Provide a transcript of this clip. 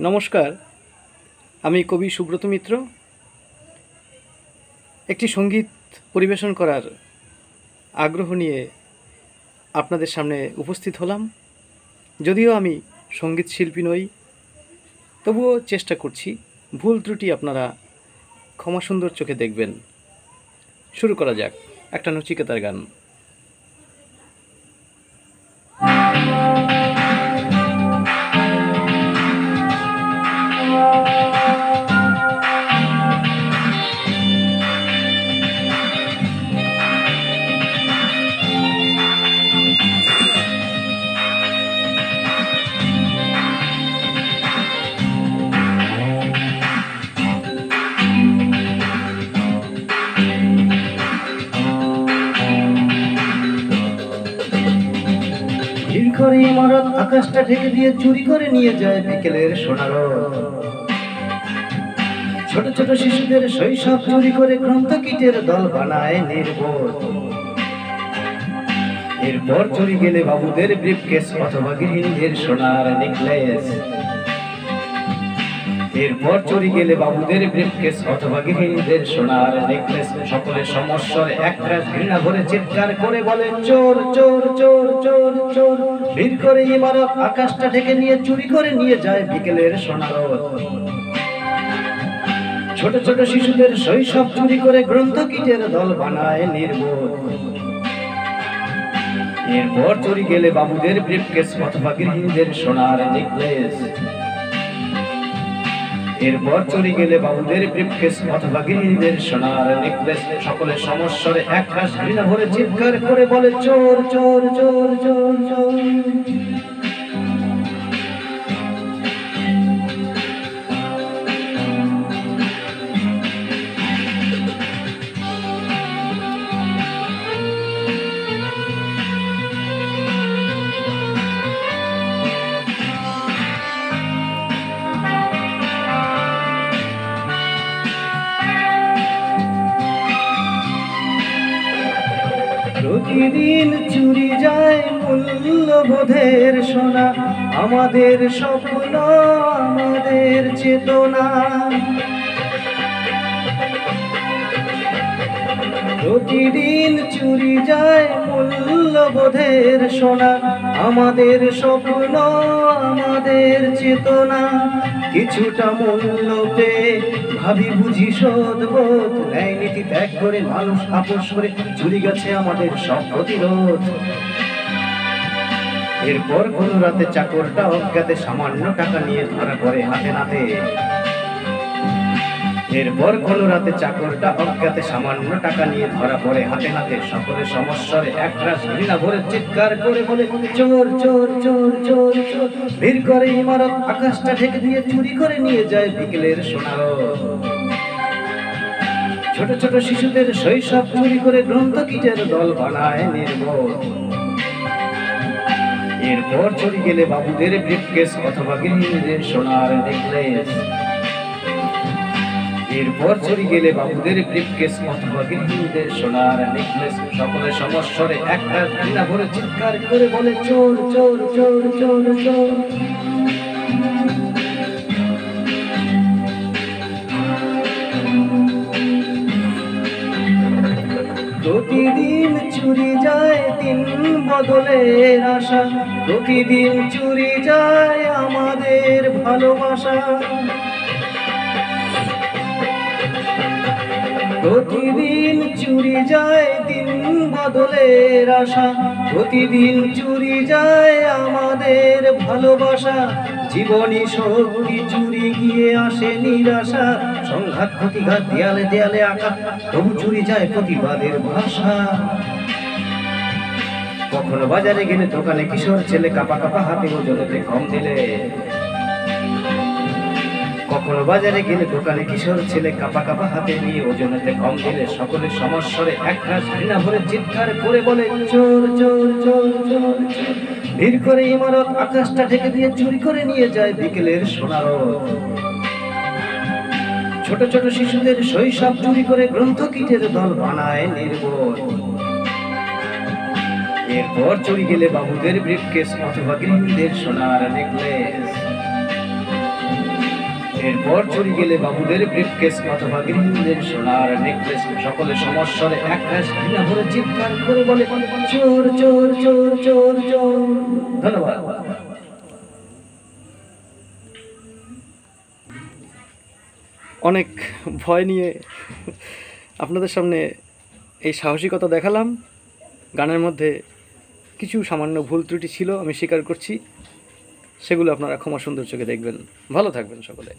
নমস্কার, আমি কবি সুব্রত মিত্র। একটি সঙ্গীত পরিবেশন করার আগ্রহ নিয়ে আপনাদের সামনে উপস্থিত হলাম। যদিও আমি সঙ্গীত শিল্পী নই, তবুও চেষ্টা করছি। ভুল ত্রুটি আপনারা ক্ষমা সুন্দর চোখে দেখবেন। শুরু করা যাক একটা নচিকেতার গান। ভিড় করে ইমারত আকাশটা ঢেকে দিয়ে চুরি করে নিয়ে যায় বিকেলের সোনার রোদ। ছোট ছোট শিশুদের শৈশব চুরি করে গ্রন্থ কীটের দল বানায় নির্বোধ। এরপর চুরি গেলে বাবুদের ব্রিফকেস অথবা গৃহিণীদের সোনার নেকলেস। এরপর চুরি গেলে বাবুদের ব্রিফকেস অথবা গৃহিণীদের সোনার নেকলেস। সকলের সমস্যার একরাশ ঘৃণা ভরে চিৎকার করে বলে চোর চোর চোর চোর চোর। ভিড় করে ইমারত আকাশটা ঢেকে নিয়ে চুরি করে নিয়ে যায় বিকেলের সোনার রোদ। ছোট ছোট শিশুদের শৈশব চুরি করে গ্রন্থ কীটের দল বানায় নির্বোধ। এরপর চুরি গেলে বাবুদের ব্রিফকেস অথবা গৃহিণীদের সোনার নেকলেস। এরপর চুরি গেলে বাবুদের ব্রিফকেস অথবা গৃহিণীদের সোনার নেকলেস। সকলের সমস্যার একরাশ ঘৃণা ভরে চিৎকার করে বলে চোর চোর চোর চোর চোর। প্রতিদিন চুরি যায় মূল্যবোধের সোনা, আমাদের স্বপ্ন আমাদের চেতনা। প্রতিদিন চুরি যায় মূল্যবোধের সোনা, আমাদের স্বপ্ন আমাদের চেতনা। কিছুটা মূল্য পেয়ে ভাবি বুঝি শোধবোধ, ন্যায় নীতি ত্যাগ করে মানুষ আপোষ করে চুরি গেছে আমাদের সব প্রতিরোধ। এরপর কোন রাতে চাকরটা অজ্ঞাতে সামান্য টাকা নিয়ে ধরা পড়ে হাতে নাতে। এরপর কোন রাতে চাকরটা অজ্ঞাতে সামান্য টাকা নিয়ে ধরা পড়ে হাতে নাতে। সকলের সমস্যার একরাশ ঘৃণা ভরে চিৎকার করে বলে চোর চোর চোর চোর চোর। ভিড় করে ইমারত আকাশটা ঢেকে দিয়ে চুরি করে নিয়ে যায় বিকেলের সোনার রোদ। ছোট ছোট শিশুদের শৈশব চুরি করে গ্রন্থ কীটের দল বানায় নির্বোধ। এরপর চুরি গেলে বাবুদের ব্রিফকেস অথবা গৃহিণীদের সোনার নেকলেস। এরপর চুরি গেলে বাবুদের ব্রিফকেস অথবা গৃহিণীদের সোনার নেকলেস। সকলের সমস্যার একরাশ ঘৃণা ভরে চিৎকার করে বলে চোর চোর চোর চোর চোর। প্রতিদিন চুরি যায় দিন বদলের আশা, প্রতিদিন চুরি যায় আমাদের ভালোবাসা। প্রতিদিন চুরি যায় দিন বদলের আশা, প্রতিদিন চুরি যায় আমাদের ভালোবাসা। জীবনী শক্তি চুরি গিয়ে আসে নিরাশা, সংঘাত প্রতিঘাত দেয়ালে দেয়ালে আঁকা, তবু চুরি যায় প্রতিবাদের ভাষা। কখনো বাজারে গেলে দোকানে কিশোর ছেলে কাপা কাপা হাতে ওজনেতে কম দিলে। কখনো বাজারে গেলে দোকানে কিশোর ছেলে কাপা কাপা হাতে নিয়ে ওজনেতে কম দিলে। সকলের সমস্যার একরাশ ঘৃণা ভরে চিৎকার করে বলে চোর চোর চোর চোর চোর। ভিড় করে ইমারত আকাশটা ঢেকে দিয়ে চুরি করে নিয়ে যায় বিকেলের সোনার রোদ। ছোট ছোট শিশুদের শৈশব চুরি করে গ্রন্থ কীটের দল বানায় নির্বোধ। এরপর চুরি গেলে বাবুদের ব্রিফকেস অথবা গৃহিণীদের সোনার নেকলেস। ঘর চুরি গেলে বাবুদের ব্রিফকেস অথবা গৃহিণীদের সোনার নেকলেস, সকলে সমস্বরে একরাশ ঘৃণা ভরে চিৎকার করে বলে চোর চোর চোর চোর চোর। ধন্যবাদ। অনেক ভয় নিয়ে আপনাদের সামনে এই সাহসিকতা দেখালাম। গানের মধ্যে কিছু সামান্য ভুল ত্রুটি ছিল, আমি স্বীকার করছি। সেগুলো আপনারা ক্ষমা সুন্দর চোখে দেখবেন। ভালো থাকবেন সকলে।